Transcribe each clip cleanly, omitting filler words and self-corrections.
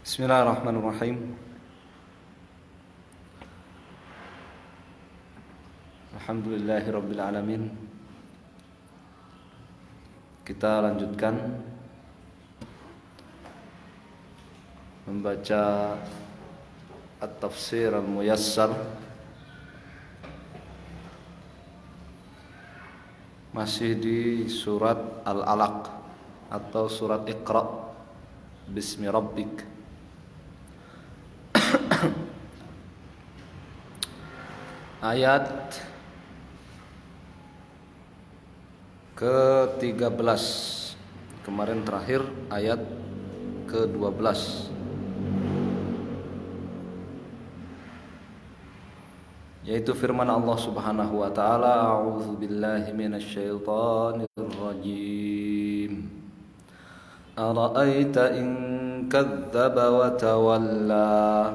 Bismillahirrahmanirrahim. Alhamdulillahirabbil alamin. Kita lanjutkan membaca At-Tafsir Al-Muyassar, masih di surat Al-Alaq atau surat Iqra. Bismi Rabbik. Ayat ke-13. Kemarin terakhir ayat ke-12. Yaitu firman Allah Subhanahu wa taala, a'udzu billahi minasyaitonir rajim. Ara'aita in kadzdzaba wa tawalla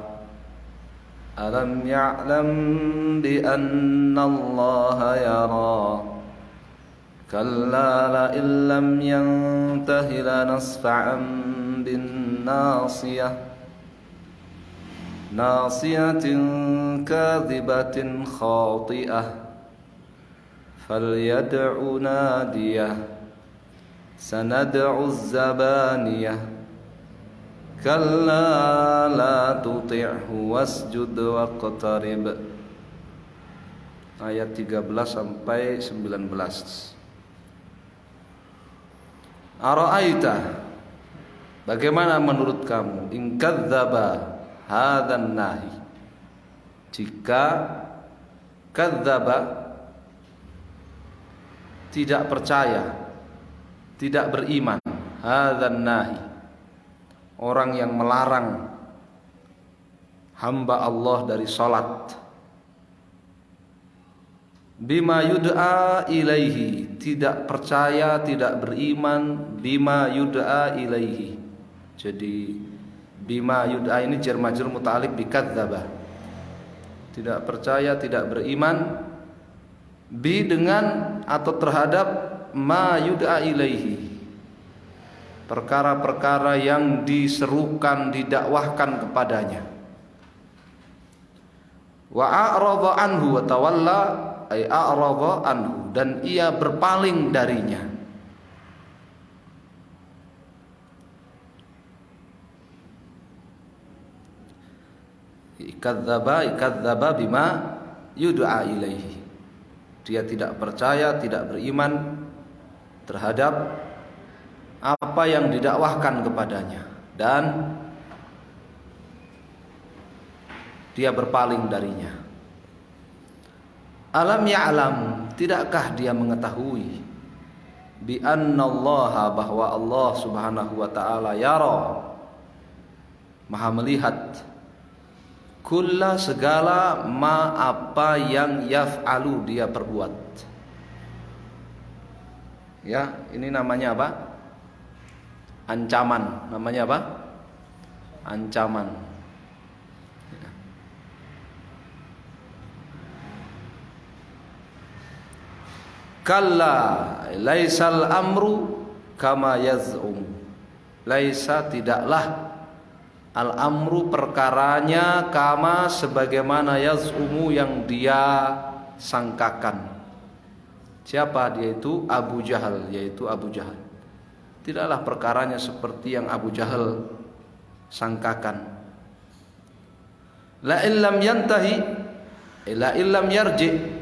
alam ya'lam bi anna Allaha yara kalla la illam yantahi lanasfa'an bin nasiyatin kadhibatin khati'ah falyad'u nadiyah sanad'u az-zabaniyah kalla la tuti'hu wasjud waqtarib. Ayat 13 sampai 19. Ara'aita, bagaimana menurut kamu, in kadzdzaba hadzan nahi, jika kadzdzaba tidak percaya, tidak beriman, hadzan nahi, orang yang melarang hamba Allah dari salat, bima yud'a ilaihi, tidak percaya, tidak beriman, bima yud'a ilaihi. Jadi bima yud'a ini jar majrur muta'alliq bi kadzdzaba, tidak percaya, tidak beriman, bi dengan atau terhadap ma yud'a ilaihi, perkara-perkara yang diserukan, didakwahkan kepadanya. Wa a'radha anhu wa tawalla, ay a'radha anhu, dan ia berpaling darinya. Ikadzdzaba bima yud'a ilaihi, dia tidak percaya, tidak beriman terhadap apa yang didakwahkan kepadanya, dan dia berpaling darinya. Alam ya'lam, tidakkah dia mengetahui, bi annallaha, bahwa Allah Subhanahu wa taala, yara, maha melihat, kulla, segala, ma, apa yang yaf'alu, dia perbuat. Ya, ini namanya apa? Ancaman. Namanya apa? Ancaman. Kalla laisal amru kama yaz'um. Laisa, tidaklah, al amru, perkaranya, kama, sebagaimana, yaz'umu, yang dia sangkakan. Siapa dia itu? Abu Jahal, yaitu Abu Jahal. Tidaklah perkaranya seperti yang Abu Jahal sangkakan. La illam yantahi, la illam yarji,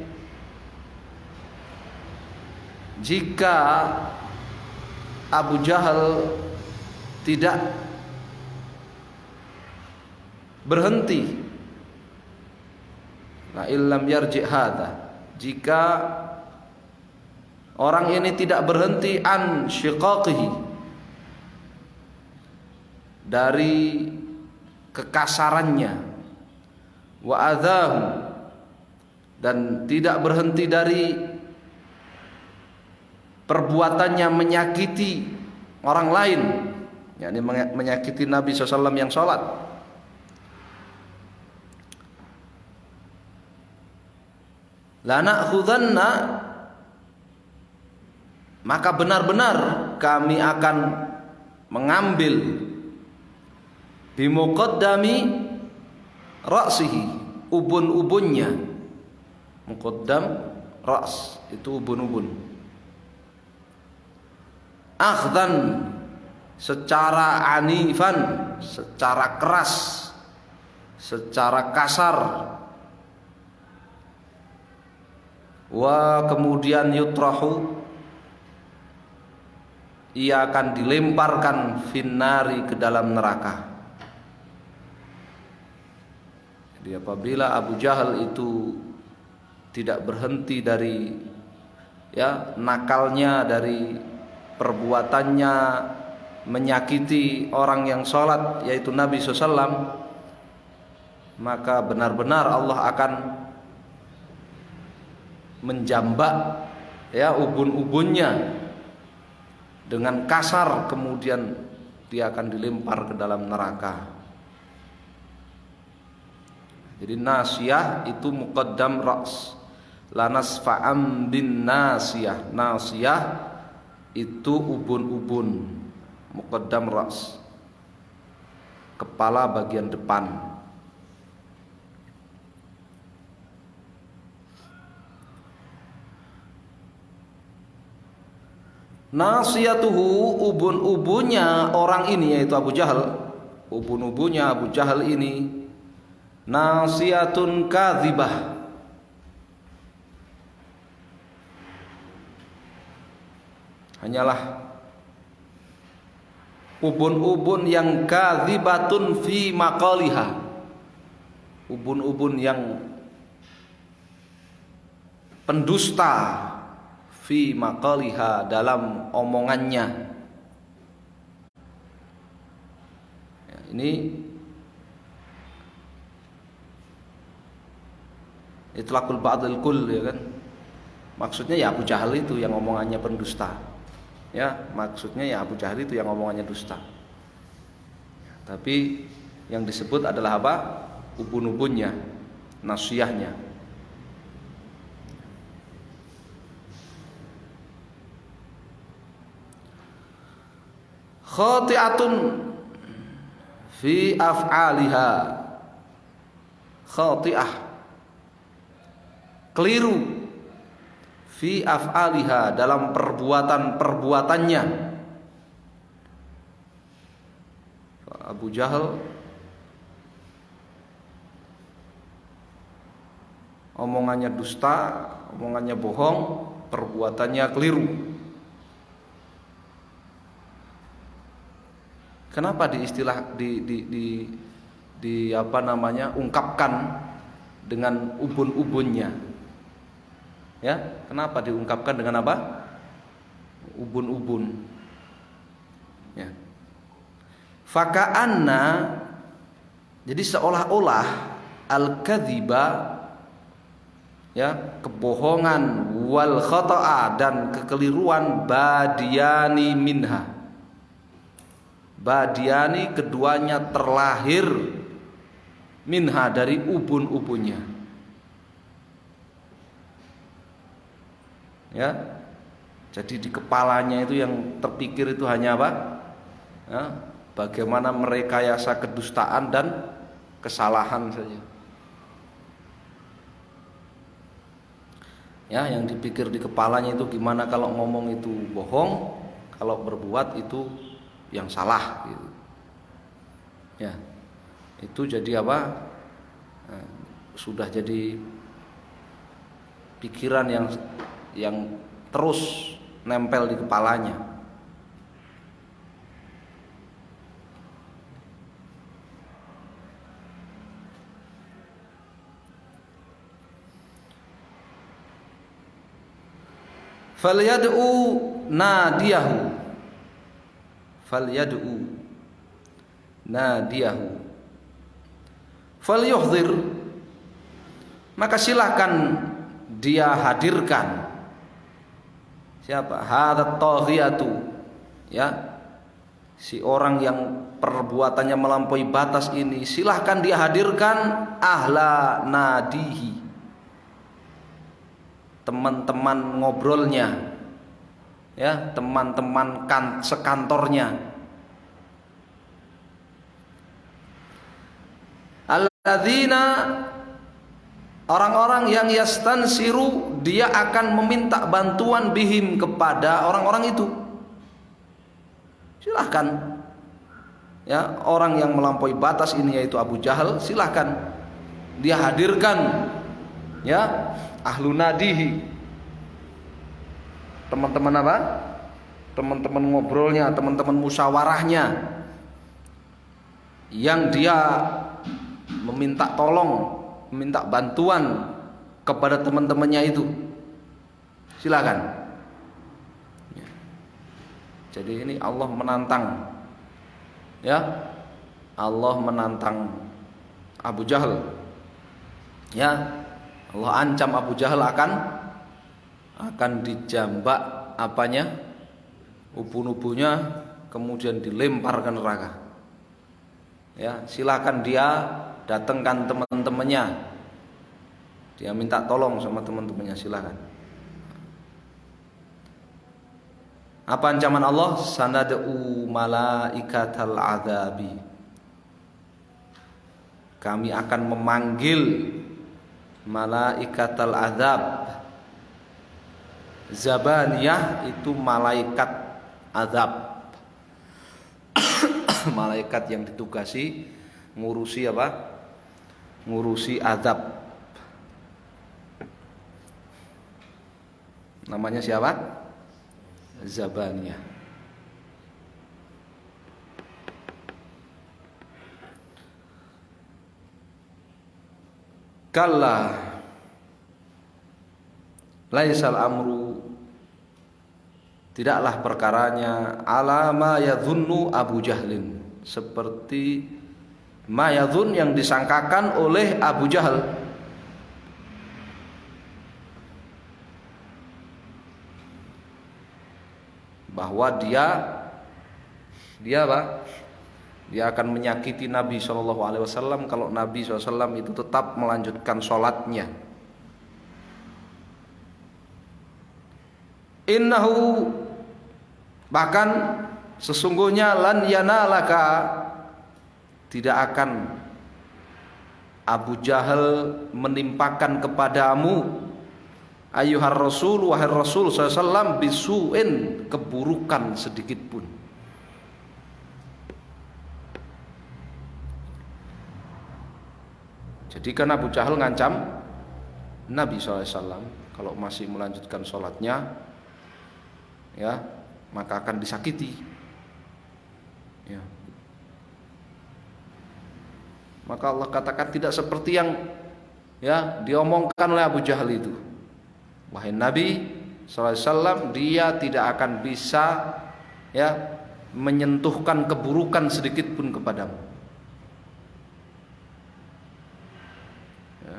jika Abu Jahal tidak berhenti, la illam yarji hadza, jika orang ini tidak berhenti, an syiqaqihi, dari kekasarannya, wa adzahu, dan tidak berhenti dari perbuatannya menyakiti orang lain, yakni menyakiti Nabi SAW yang sholat. La na'khudhanna, maka benar-benar kami akan mengambil bimuqaddami ra'sihi, ubun-ubunnya. Muqaddam ra's itu ubun-ubun. Akhdan secara anifan, secara keras, secara kasar. Wa kemudian yutrahu, ia akan dilemparkan finnari, ke dalam neraka. Jadi apabila Abu Jahal itu tidak berhenti dari nakalnya, dari perbuatannya menyakiti orang yang sholat, yaitu Nabi SAW, maka benar-benar Allah akan menjambak ubun-ubunnya dengan kasar, kemudian dia akan dilempar ke dalam neraka. Jadi nasiyah itu muqaddam ra's. Lanas fa'am bin nasiyah. Nasiyah itu ubun-ubun, muqaddam ra's, kepala bagian depan. Nasiyatuhu, ubun-ubunnya orang ini, yaitu Abu Jahal. Ubun-ubunnya Abu Jahal ini nasiyatun kadzibah, hanyalah ubun-ubun yang kadzibatun fi maqaliha, ubun-ubun yang pendusta, fi maqaliha, dalam omongannya. Ini itlaqul ba'dil kull, ya kan? Maksudnya ya Abu Jahal itu yang omongannya pendusta. Maksudnya ya Abu Jahal itu yang omongannya dusta. Tapi yang disebut adalah apa? Ubun-ubunnya, nasiyahnya. Khati'atun fi af'aliha, khati'ah, keliru, fi af'aliha, dalam perbuatan-perbuatannya. Abu Jahal omongannya dusta, omongannya bohong, perbuatannya keliru. Kenapa ungkapkan dengan ubun-ubunnya? Kenapa diungkapkan dengan apa? Ubun-ubun. Faka'anna, jadi seolah-olah al-kadziba, kebohongan, wal khata'a, dan kekeliruan, badiyani minha. Badiani, keduanya terlahir, minha, dari ubun-ubunnya. Jadi di kepalanya itu yang terpikir itu hanya apa? Bagaimana merekayasa kedustaan dan kesalahan saja. Yang dipikir di kepalanya itu gimana kalau ngomong itu bohong, kalau berbuat itu yang salah gitu. Itu jadi apa? Sudah jadi pikiran yang terus nempel di kepalanya. Falyad'u nadiyahu, falyad'u nadiyahu, falyuhdzir, maka silahkan dia hadirkan. Siapa? Hadat taghiyatu, si orang yang perbuatannya melampaui batas ini, silahkan dia hadirkan ahla nadihi, teman-teman ngobrolnya, teman-teman sekantornya. alladzina, orang-orang yang yastansiru, dia akan meminta bantuan bihim kepada orang-orang itu. Silahkan ya, orang yang melampaui batas ini yaitu Abu Jahal, silahkan dia hadirkan ya ahlu nadihi, teman-teman apa? Teman-teman ngobrolnya, teman-teman musyawarahnya, yang dia meminta tolong, meminta bantuan kepada teman-temannya itu, silakan. Jadi ini Allah menantang, ya, Allah menantang Abu Jahal, ya, Allah ancam Abu Jahal akan dijambak apanya, ubun-ubunnya, kemudian dilempar ke neraka. Ya, silakan dia datangkan teman-temannya, dia minta tolong sama teman-temannya, silakan. Apa ancaman Allah? Sanad'u malaikatal adzabi, kami akan memanggil malaikatal adzab. Zabaniyah itu malaikat azab. Malaikat yang ditugasi ngurusi apa? Ngurusi azab. Namanya siapa? Zabaniyah. Kalla laisal amru, tidaklah perkaranya, ala ma yadhunnu Abu Jahlin, seperti ma yadhun, yang disangkakan oleh Abu Jahal. Bahwa dia apa? Dia akan menyakiti Nabi SAW kalau Nabi SAW itu tetap melanjutkan sholatnya. Innahu, bahkan sesungguhnya, lan yanalaka, tidak akan Abu Jahal menimpakan kepadamu, ayyuhar rasul, wahai Rasul SAW, bisu'in, keburukan sedikit pun. Jadi kan Abu Jahal ngancam Nabi SAW kalau masih melanjutkan sholatnya, ya, maka akan disakiti, ya. Maka Allah katakan tidak seperti yang ya diomongkan oleh Abu Jahal itu. Wahai Nabi SAW, dia tidak akan bisa ya menyentuhkan keburukan sedikit pun kepadamu. Ya,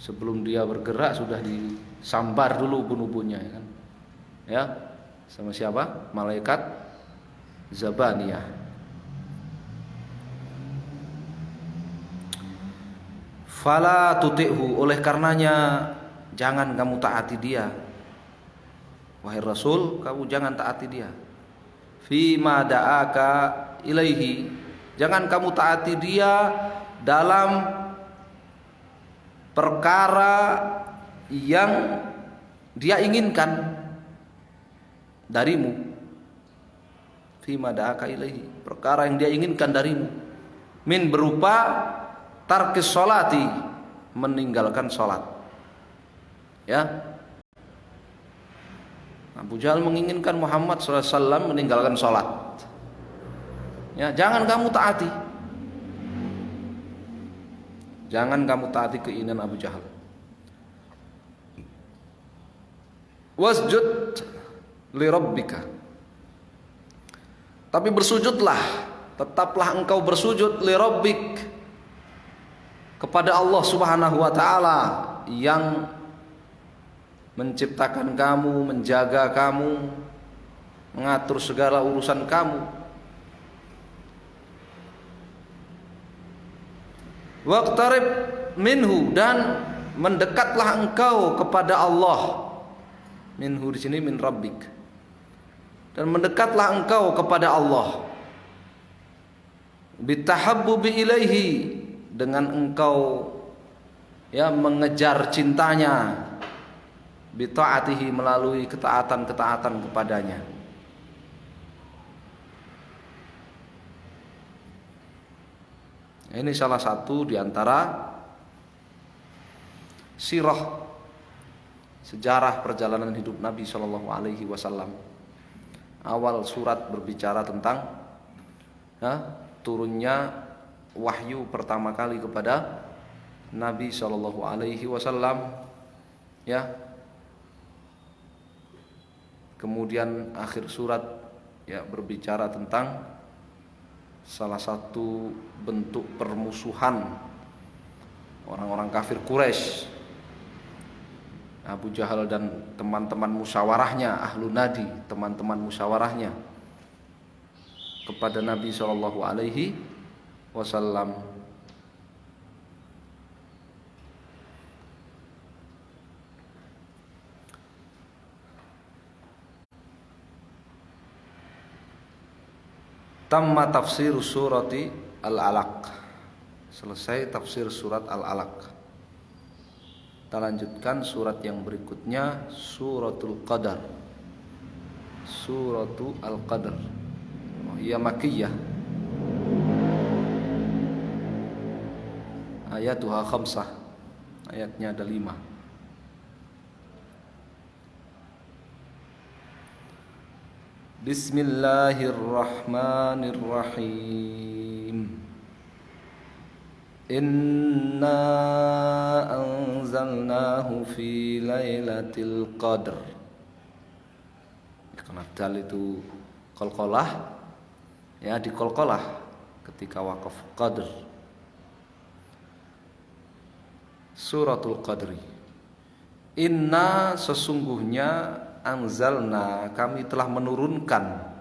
sebelum dia bergerak sudah disambar dulu ubun-ubunnya, ya kan? Ya, sama siapa? Malaikat Zabaniyah. Fala tuti'hu, oleh karenanya jangan kamu taati dia. Wahai Rasul, kamu jangan taati dia. Fima da'aka ilaihi, jangan kamu taati dia dalam perkara yang dia inginkan darimu. Fima da'aka ilaihi, perkara yang dia inginkan darimu. Min, berupa tarkis sholati, meninggalkan sholat. Ya, Abu Jahal menginginkan Muhammad SAW meninggalkan sholat. Ya, jangan kamu taati. Jangan kamu taati keinginan Abu Jahal. Wasjud li rabbika, tapi bersujudlah, tetaplah engkau bersujud li rabbik, kepada Allah Subhanahu wa taala yang menciptakan kamu, menjaga kamu, mengatur segala urusan kamu. Waqtarib minhu, dan mendekatlah engkau kepada Allah. Minhu di sini min rabbik, dan mendekatlah engkau kepada Allah. Bitahabbubi ilaihi, dengan engkau mengejar cintanya, bi ta'atihi, melalui ketaatan-ketaatan kepadanya. Ini salah satu di antara sirah, sejarah perjalanan hidup Nabi Shallallahu Alaihi Wasallam. Awal surat berbicara tentang turunnya wahyu pertama kali kepada Nabi Shallallahu Alaihi Wasallam, Kemudian akhir surat berbicara tentang salah satu bentuk permusuhan orang-orang kafir Quraisy, Abu Jahal dan teman-teman musyawarahnya, Ahlu Nadi, teman-teman musyawarahnya kepada Nabi Shallallahu Alaihi Wasallam. Tamma tafsir surati Al-Alaq. Selesai tafsir surat Al-Alaq. Kita lanjutkan surat yang berikutnya, Suratul Qadar. Suratul Al-Qadar. Ia Makkiyah. Ayatuha khamsah. Ayatnya ada 5. Bismillahirrahmanirrahim. Inna anzalnahu fi lailatul qadr. Karena dal itu qalqalah, diqalqalah ketika wakaf qadr. Suratul Qadri. Inna, sesungguhnya, anzalna, kami telah menurunkan,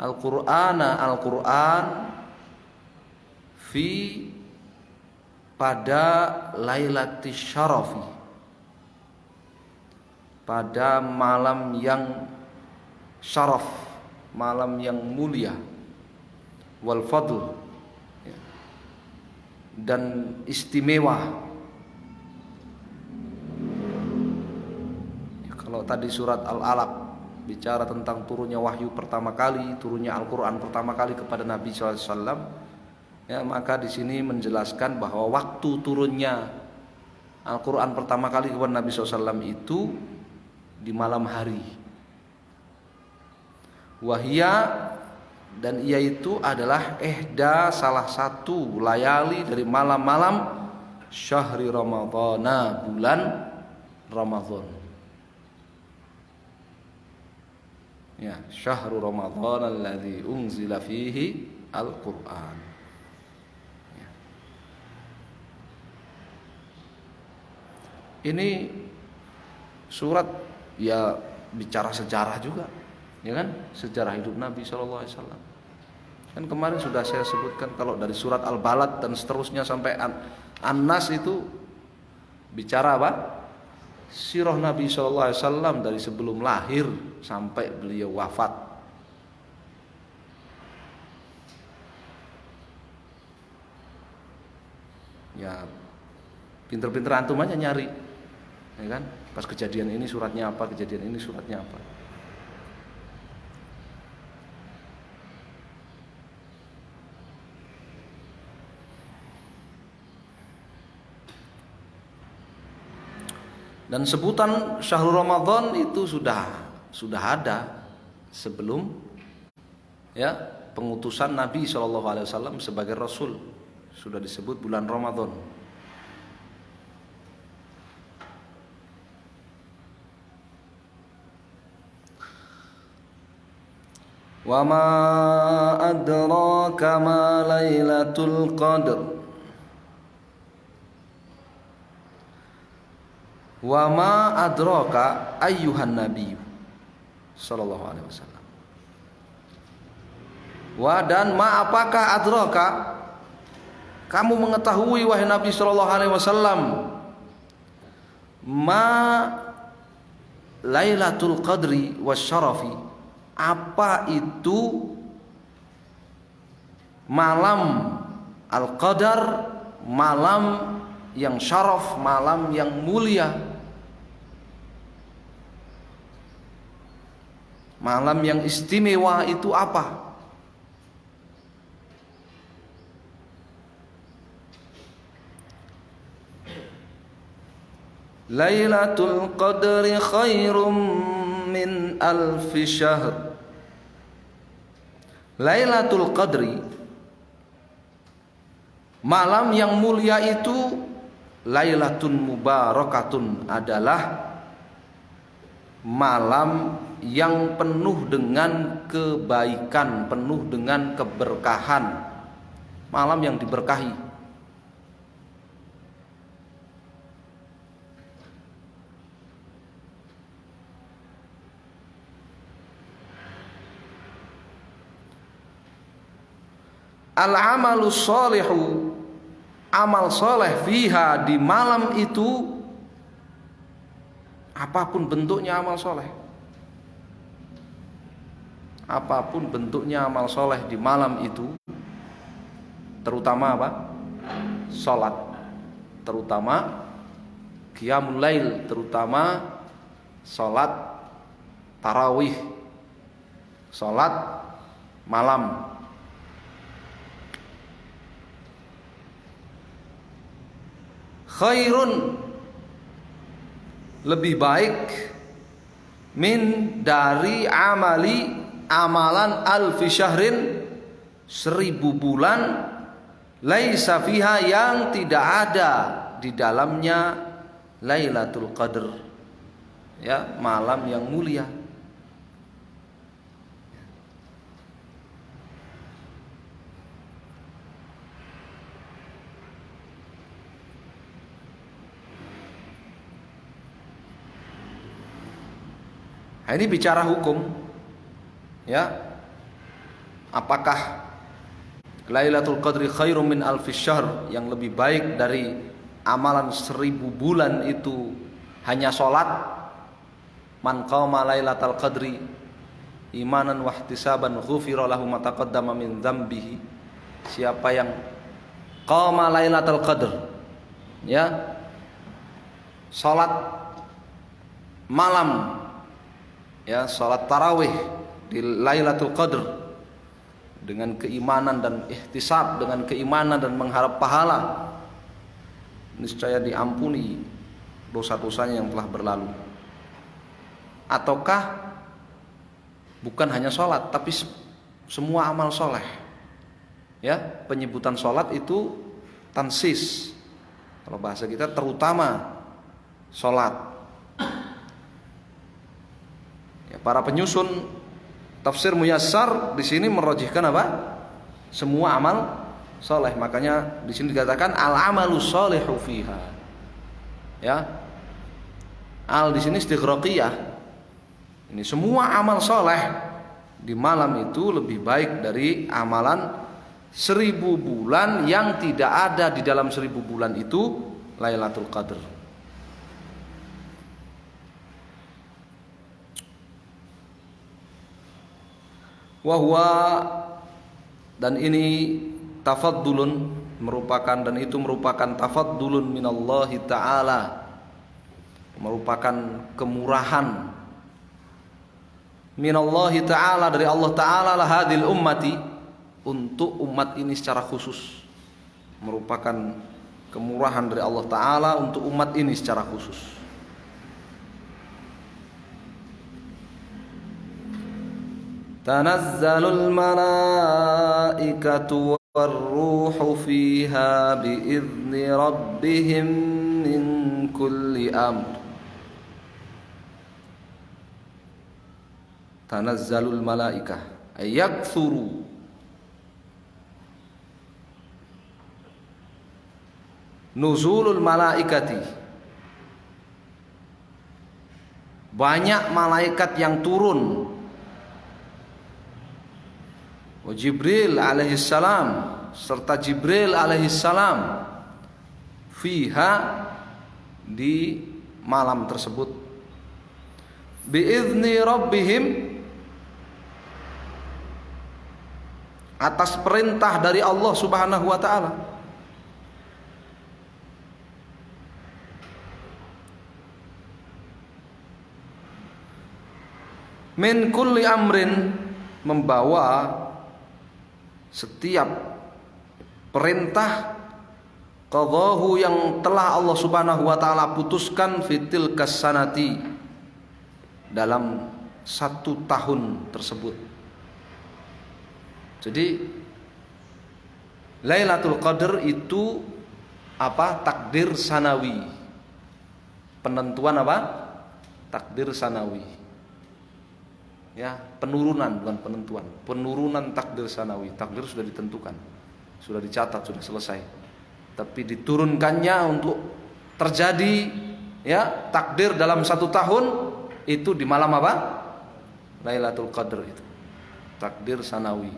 Al-Qur'an fi, pada lailatul syarafi, pada malam yang syaraf, malam yang mulia, wal fadl, dan istimewa. Kalau tadi surat Al-Alaq bicara tentang turunnya wahyu pertama kali, turunnya Al-Quran pertama kali kepada Nabi SAW, maka di sini menjelaskan bahwa waktu turunnya Al-Quran pertama kali kepada Nabi SAW itu di malam hari. Wahia, dan ia itu adalah salah satu layali dari malam-malam syahri Ramadhana, bulan Ramadhan. Syahrul Ramadhan alladzi unzila fihi Al-Qur'an. Ini surat bicara sejarah juga, sejarah hidup Nabi Shallallahu Alaihi Wasallam. Kan kemarin sudah saya sebutkan kalau dari surat Al-Balad dan seterusnya sampai An-Nas itu bicara apa? Sirah Nabi Shallallahu Alaihi Wasallam dari sebelum lahir sampai beliau wafat. Pinter-pinter antum aja nyari, pas kejadian ini suratnya apa, kejadian ini suratnya apa. Dan sebutan Syahrul Ramadan itu sudah ada sebelum pengutusan Nabi SAW sebagai Rasul, sudah disebut bulan Ramadan. Wa ma adraka ma lailatul qadr. Wa ma adraka ayyuhan nabiy sallallahu alaihi wasallam. Wa, dan ma, apakah adraka, kamu mengetahui wahai Nabi sallallahu alaihi wasallam, ma lailatul qadri wasyarafi, apa itu malam Al-Qadar, malam yang syaraf, malam yang mulia, malam yang istimewa itu apa? Lailatul Qadri khairum min alfi syahr. Lailatul Qadri, malam yang mulia itu, Lailatun mubarakatun, adalah malam yang penuh dengan kebaikan, penuh dengan keberkahan, malam yang diberkahi. Al-amalu sholihu, amal soleh, fiha, di malam itu, apapun bentuknya amal soleh, apapun bentuknya amal soleh di malam itu, terutama apa? Sholat, terutama qiyamul lail, terutama sholat tarawih, sholat malam. Khairun, lebih baik, min, dari amalan alfi syahrin, 1000 bulan, laisa fiha, yang tidak ada di dalamnya Lailatul Qadr, ya, malam yang mulia. Nah, ini bicara hukum, ya. Apakah Lailatul Qadri khairum min alfi syahr, yang lebih baik dari amalan 1000 bulan itu hanya sholat? Man qama Lailatul Qadri imanan wahtisaban ghufira lahu ma taqaddama min dzambihi. Siapa yang qama Lailatul Qadr, ya, sholat malam, ya, sholat tarawih di Lailatul Qadr dengan keimanan dan ihtisab, dengan keimanan dan mengharap pahala, niscaya diampuni dosa-dosanya yang telah berlalu. Ataukah bukan hanya sholat, tapi semua amal soleh, ya, penyebutan sholat itu tansis, kalau bahasa kita terutama sholat. Para penyusun tafsir muyassar di sini merojihkan apa? Semua amal soleh. Makanya di sini dikatakan al-amalu sholihu fiha. Ya. Al di sini istighraqiyah. Ini semua amal soleh di malam itu lebih baik dari amalan 1000 bulan yang tidak ada di dalam 1000 bulan itu Lailatul Qadr. Wahwa, dan ini tafaddulun, merupakan, dan itu merupakan tafaddulun minallahi ta'ala, merupakan kemurahan minallahi ta'ala, dari Allah ta'ala, lah hadil ummati, untuk umat ini secara khusus, merupakan kemurahan dari Allah ta'ala untuk umat ini secara khusus. Tanazzalul malaikatu warruhu fiha biizni rabbihim min kulli amr. Tanazzalul malaikah ayakthuru, nuzulul malaikati, banyak malaikat yang turun. Jibril alaihissalam, serta Jibril alaihissalam, fiha, di malam tersebut, biizni rabbihim, atas perintah dari Allah Subhanahu wa taala. Min kulli amrin, membawa setiap perintah qadahu yang telah Allah Subhanahu wa taala putuskan fitil kasanati, dalam 1 tahun tersebut. Jadi Lailatul Qadar itu apa? Takdir sanawi. Penentuan apa? Takdir sanawi. Ya, penurunan, bukan penentuan. Penurunan takdir sanawi. Takdir sudah ditentukan, sudah dicatat, sudah selesai. Tapi diturunkannya untuk terjadi, ya, takdir dalam 1 tahun itu di malam apa? Lailatul Qadar itu. Takdir sanawi.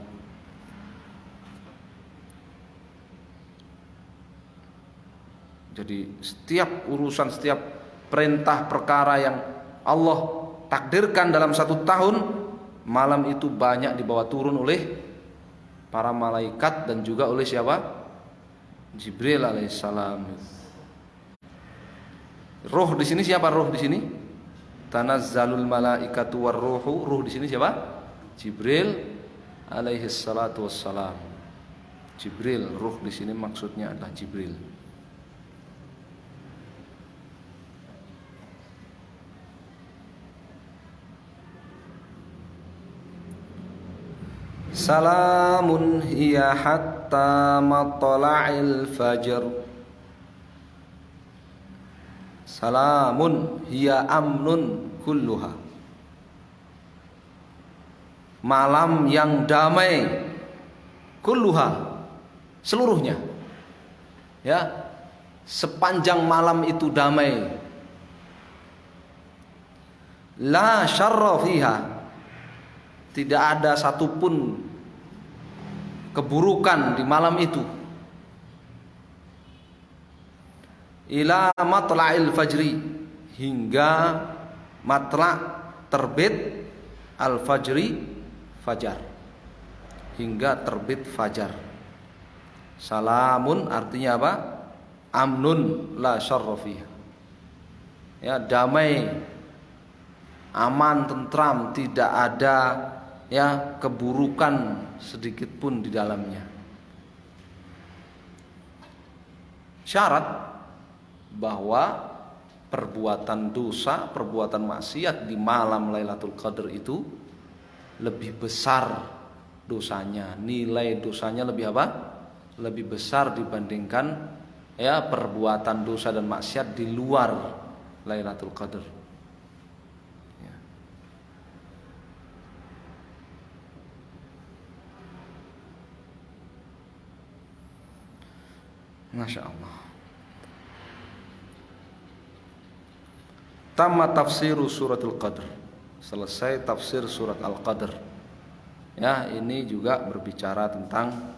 Jadi setiap urusan, setiap perintah perkara yang Allah takdirkan dalam 1 tahun, malam itu banyak dibawa turun oleh para malaikat dan juga oleh siapa? Jibril alaihissalam. Ruh di sini siapa? Ruh di sini tanazzalul malaikatu warruhu. Ruh di sini siapa? Jibril alaihissalatu wassalam. Jibril, ruh di sini maksudnya adalah Jibril. Salamun hiya hatta matla'il fajr. Salamun hiya amnun kulluha. Malam yang damai, kulluha, seluruhnya. Ya, sepanjang malam itu damai. La syarra fiha, tidak ada satupun keburukan di malam itu. Ila matla'il fajri, hingga matla' terbit al-fajri, fajar, hingga terbit fajar. Salamun artinya apa? Amnun la syarra fiha. Ya, damai, aman, tentram, tidak ada ya keburukan sedikit pun di dalamnya. Syarat bahwa perbuatan dosa, perbuatan maksiat di malam Lailatul Qadar itu lebih besar dosanya, nilai dosanya lebih apa? Lebih besar dibandingkan ya perbuatan dosa dan maksiat di luar Lailatul Qadar. Masya Allah. Tamma tafsiru suratul Qadr. Selesai tafsir surat Al-Qadr. Ya, ini juga berbicara tentang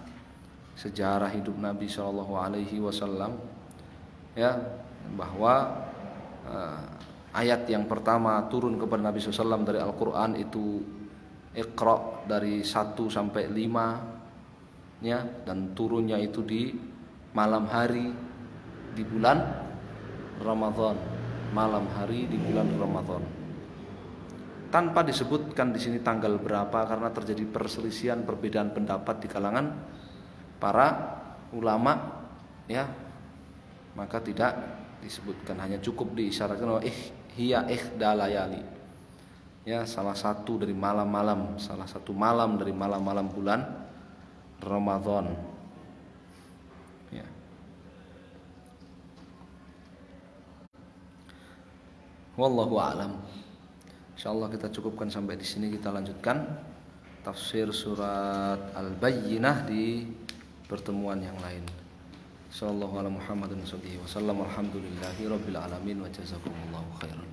sejarah hidup Nabi Shallallahu Alaihi Wasallam. Ya, bahwa ayat yang pertama turun kepada Nabi SAW dari Al-Quran itu Iqra dari 1 sampai 5, ya, dan turunnya itu di malam hari di bulan Ramadan, malam hari di bulan Ramadan. Tanpa disebutkan di sini tanggal berapa karena terjadi perselisihan, perbedaan pendapat di kalangan para ulama, ya. Maka tidak disebutkan, hanya cukup diisyaratkan bahwa hiya ihda layali. Ya, salah satu dari malam-malam, salah satu malam dari malam-malam bulan Ramadan. Ya. Wallahu a'lam. Insyaallah kita cukupkan sampai di sini, kita lanjutkan tafsir surat Al-Bayyinah di pertemuan yang lain. Sallallahu ala Muhammadin sallallahu alaihi wasallam. Alhamdulillahirabbil alamin wa jazakumullahu khairan.